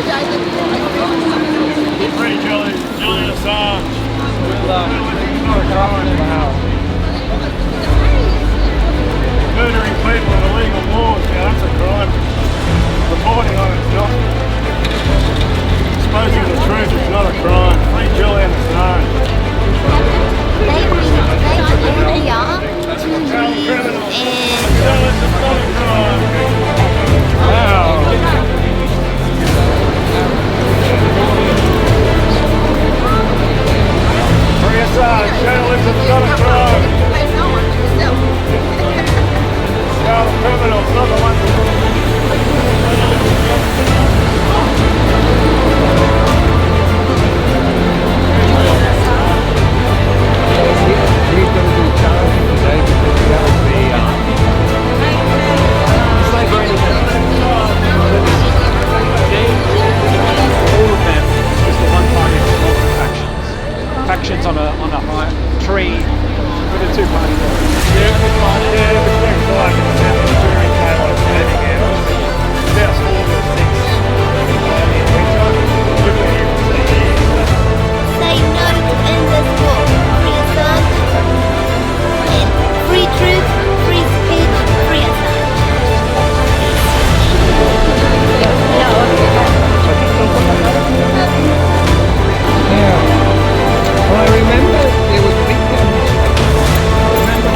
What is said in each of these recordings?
Free Julian Assange. Murdering people in illegal wars, yeah, that's a crime. Reporting on it's not. Exposing the truth is not a crime. Free Julian Assange. Journalism's not a crime. They are the criminals, not the ones He's going to do Chanting today because that was it's like all of them is the one party factions. Factions on a high tree with the two parties. Say no to endless war. Free Assange. Free truth, free speech, free Assange. Yeah. Well, I remember it was weekend. Remember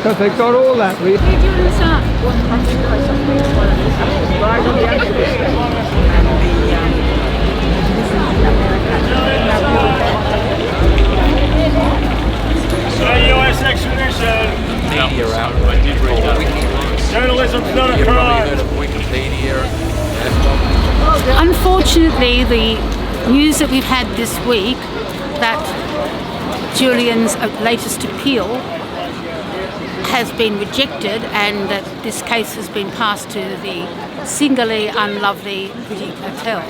because they got all that. US extradition. Media out. I did read that. Journalism's not a crime. Wikipedia. Unfortunately, the news that we've had this week that Julian's latest appeal has been rejected and that this case has been passed to the singularly unlovely Priti Patel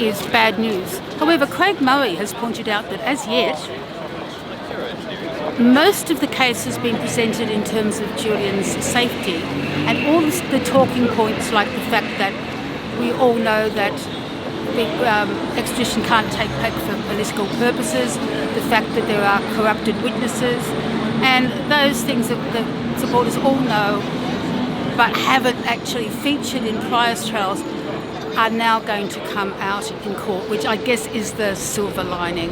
is bad news. However, Craig Murray has pointed out that as yet, most of the case has been presented in terms of Julian's safety, and all the talking points, like the fact that we all know that the extradition can't take place for political purposes, the fact that there are corrupted witnesses, and those things that the supporters all know but haven't actually featured in prior trials are now going to come out in court, which I guess is the silver lining.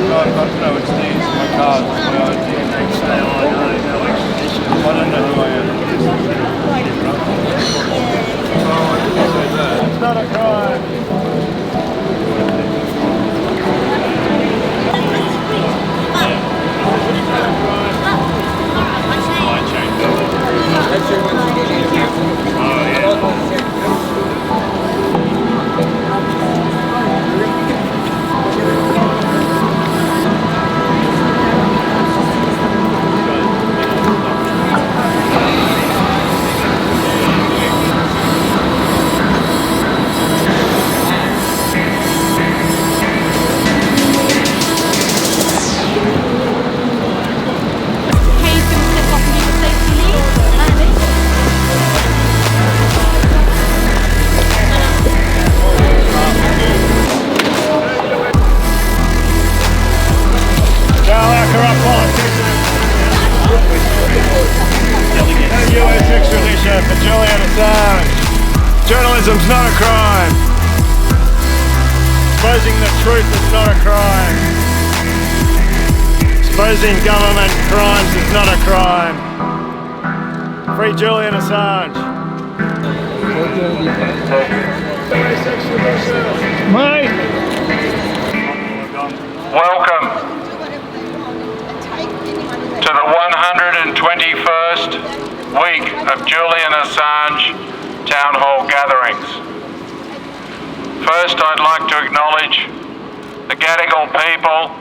No, it's these, my card, my ID, they say, oh, no extradition. I don't know who I am. It's not a crime. US extradition for Julian Assange. Journalism's not a crime. Exposing the truth is not a crime. Exposing government crimes is not a crime. Free Julian Assange. Mike! Welcome to the 121st week of Julian Assange town hall gatherings. First, I'd like to acknowledge the Gadigal people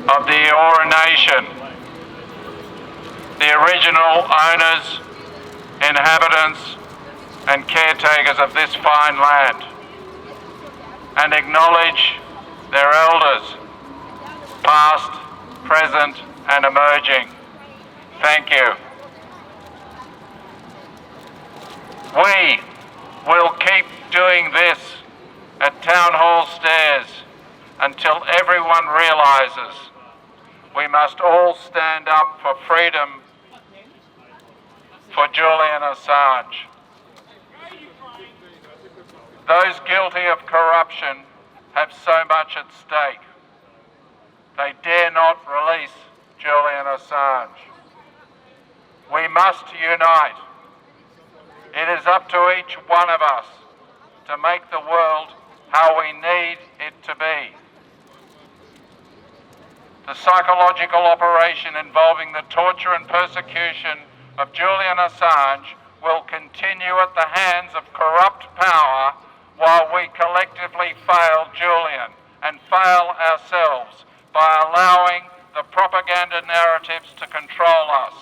of the Eora Nation, the original owners, inhabitants and caretakers of this fine land, and acknowledge their elders, past, present, and emerging. Thank you. We will keep doing this at Town Hall stairs until everyone realises we must all stand up for freedom for Julian Assange. Those guilty of corruption have so much at stake. They dare not release Julian Assange. We must unite. It is up to each one of us to make the world how we need it to be. The psychological operation involving the torture and persecution of Julian Assange will continue at the hands of corrupt power while we collectively fail Julian and fail ourselves by allowing the propaganda narratives to control us.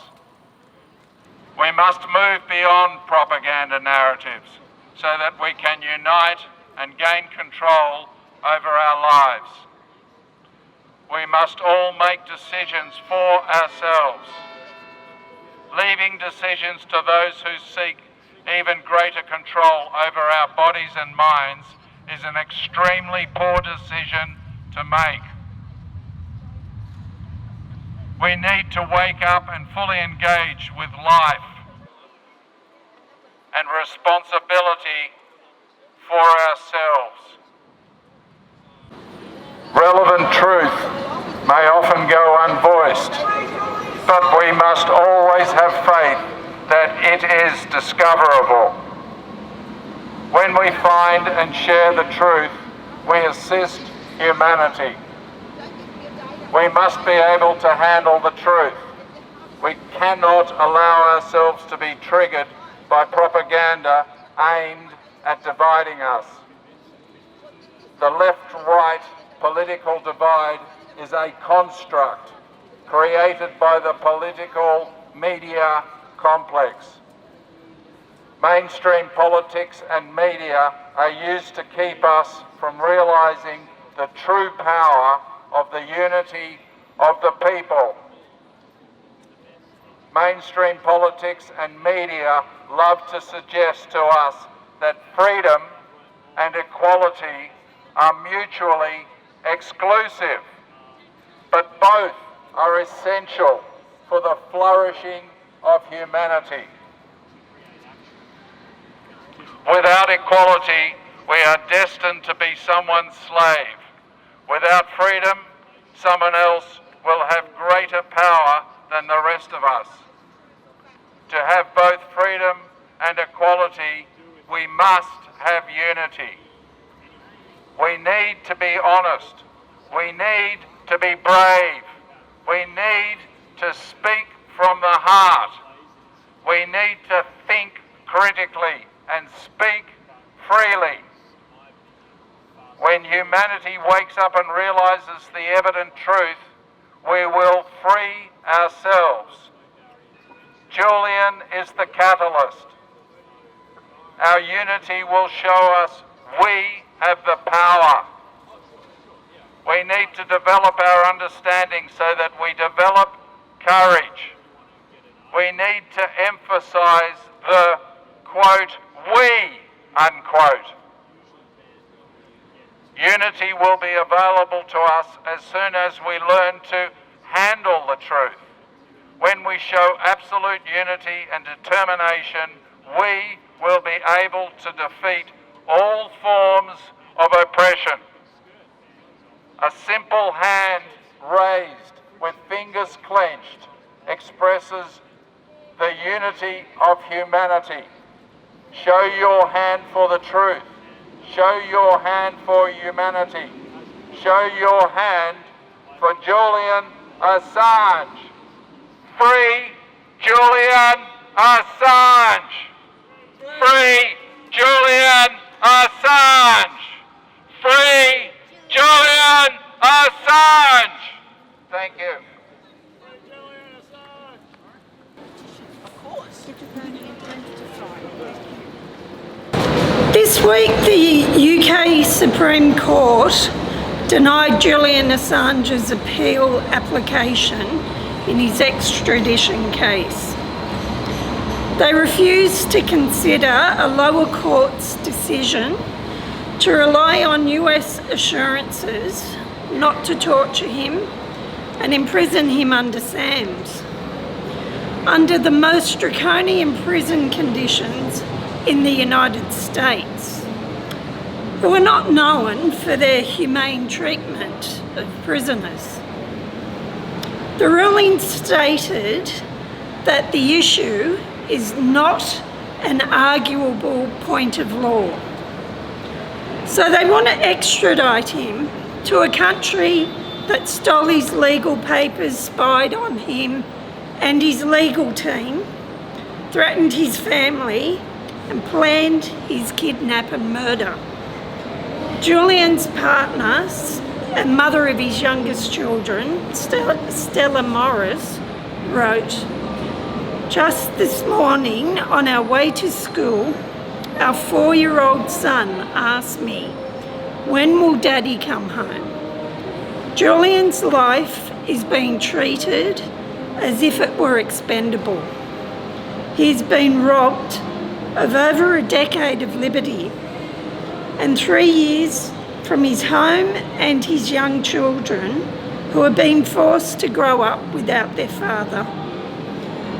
We must move beyond propaganda narratives so that we can unite and gain control over our lives. We must all make decisions for ourselves. Leaving decisions to those who seek even greater control over our bodies and minds is an extremely poor decision to make. We need to wake up and fully engage with life and responsibility for ourselves. Relevant truth may often go unvoiced, but we must always have faith that it is discoverable. When we find and share the truth, we assist humanity. We must be able to handle the truth. We cannot allow ourselves to be triggered by propaganda aimed at dividing us. The left-right political divide is a construct created by the political media complex. Mainstream politics and media are used to keep us from realising the true power of the unity of the people. Mainstream politics and media love to suggest to us that freedom and equality are mutually exclusive, but both are essential for the flourishing of humanity. Without equality, we are destined to be someone's slave. Without freedom, someone else will have greater power than the rest of us. To have both freedom and equality, we must have unity. We need to be honest. We need to be brave. We need to speak from the heart. We need to think critically and speak freely. When humanity wakes up and realizes the evident truth, we will free ourselves. Julian is the catalyst. Our unity will show us we have the power. We need to develop our understanding so that we develop courage. We need to emphasize the, quote, we, unquote. Unity will be available to us as soon as we learn to handle the truth. When we show absolute unity and determination, we will be able to defeat all forms of oppression. A simple hand raised with fingers clenched expresses the unity of humanity. Show your hand for the truth. Show your hand for humanity. Show your hand for Julian Assange. Free Julian Assange! Free Julian Assange! Free Julian Assange! Thank you. Of course. Did you plan to sign? This week, the UK Supreme Court denied Julian Assange's appeal application in his extradition case. They refused to consider a lower court's decision to rely on US assurances not to torture him and imprison him under SAMS, under the most draconian prison conditions in the United States, who are not known for their humane treatment of prisoners. The ruling stated that the issue is not an arguable point of law. So they want to extradite him to a country that stole his legal papers, spied on him and his legal team, threatened his family and planned his kidnap and murder. Julian's partner and mother of his youngest children, Stella Morris, wrote, "Just this morning on our way to school, our 4-year-old son asked me, 'When will Daddy come home?' Julian's life is being treated as if it were expendable. He's been robbed of over a decade of liberty and 3 years from his home and his young children who are being forced to grow up without their father.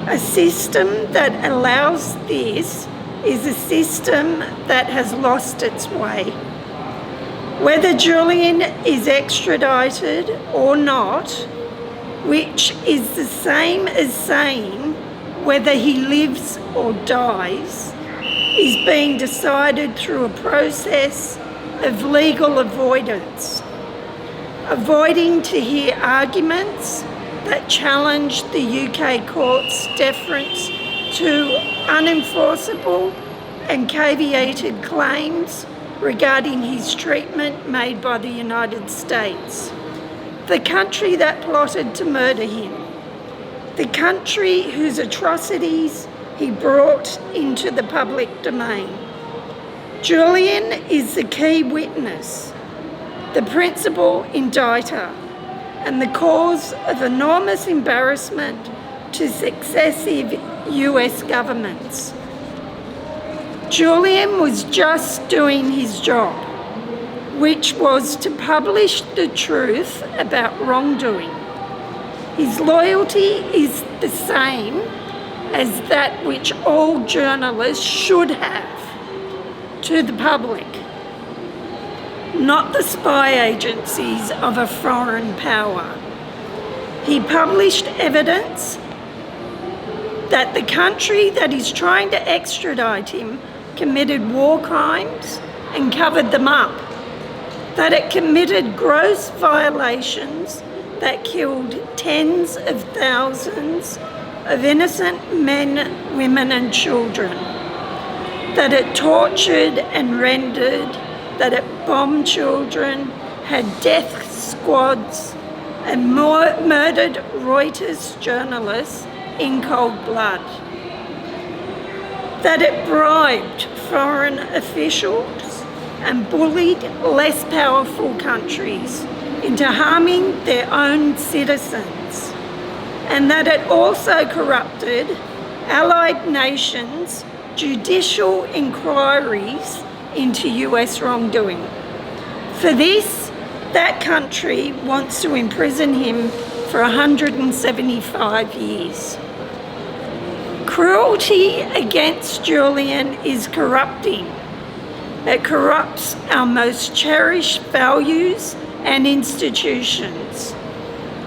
A system that allows this is a system that has lost its way. Whether Julian is extradited or not, which is the same as saying whether he lives or dies, is being decided through a process of legal avoidance, avoiding to hear arguments that challenge the UK court's deference to unenforceable and caveated claims regarding his treatment made by the United States, the country that plotted to murder him, the country whose atrocities he brought into the public domain. Julian is the key witness, the principal indicter, and the cause of enormous embarrassment to successive US governments. Julian was just doing his job, which was to publish the truth about wrongdoing. His loyalty is the same as that which all journalists should have to the public, not the spy agencies of a foreign power. He published evidence that the country that is trying to extradite him committed war crimes and covered them up, that it committed gross violations that killed tens of thousands of innocent men, women and children, that it tortured and rendered, that it bombed children, had death squads and murdered Reuters journalists in cold blood, that it bribed foreign officials and bullied less powerful countries into harming their own citizens, and that it also corrupted allied nations' judicial inquiries into US wrongdoing. For this, that country wants to imprison him for 175 years. Cruelty against Julian is corrupting. It corrupts our most cherished values and institutions.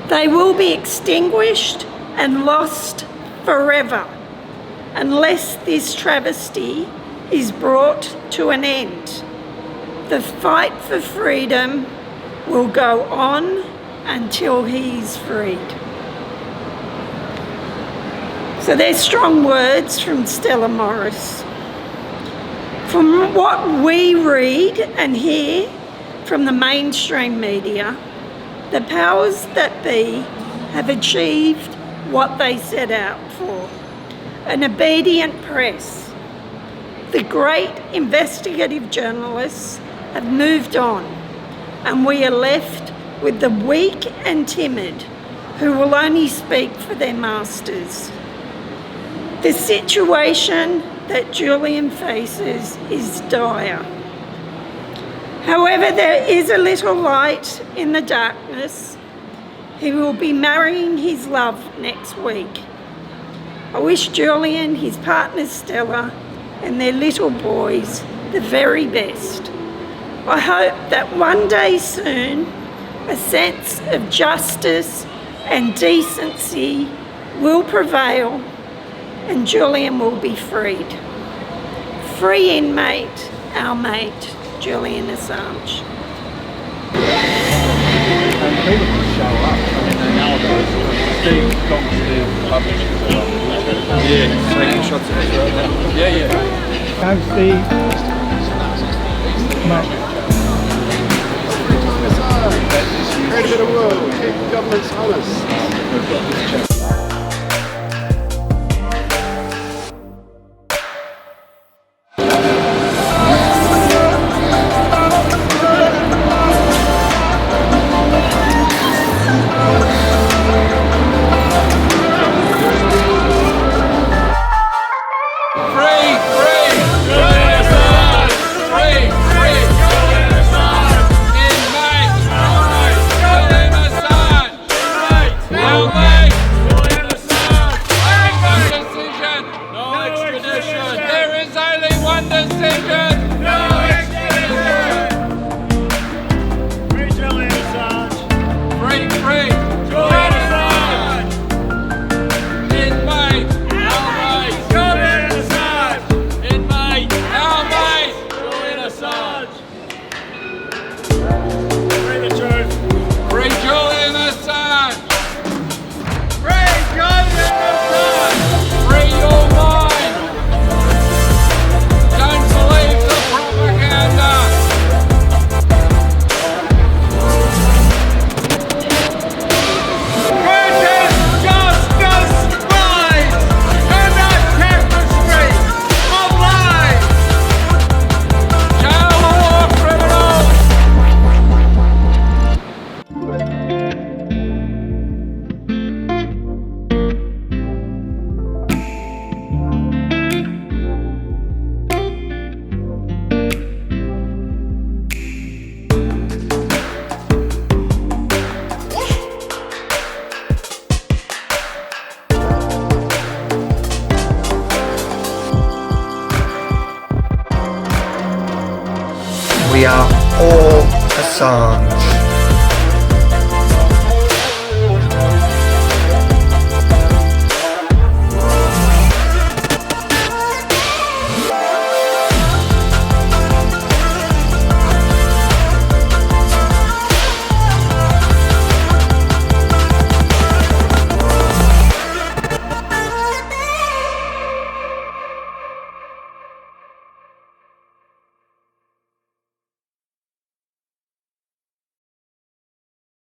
They will be extinguished and lost forever unless this travesty is brought to an end. The fight for freedom will go on until he is freed." So they're strong words from Stella Morris. From what we read and hear from the mainstream media, the powers that be have achieved what they set out for: an obedient press, The great investigative journalists have moved on, and we are left with the weak and timid who will only speak for their masters. The situation that Julian faces is dire. However, there is a little light in the darkness. He will be marrying his love next week. I wish Julian, his partner Stella, and their little boys the very best. I hope that one day soon a sense of justice and decency will prevail and Julian will be freed. Free inmate, our mate, Julian Assange. And people just show up. I mean, they know about it. Steve Cox, publishers on YouTube. Yeah, taking shots at us. Yeah. How's Steve? Create a better world, keep governments honest. We are all Assange.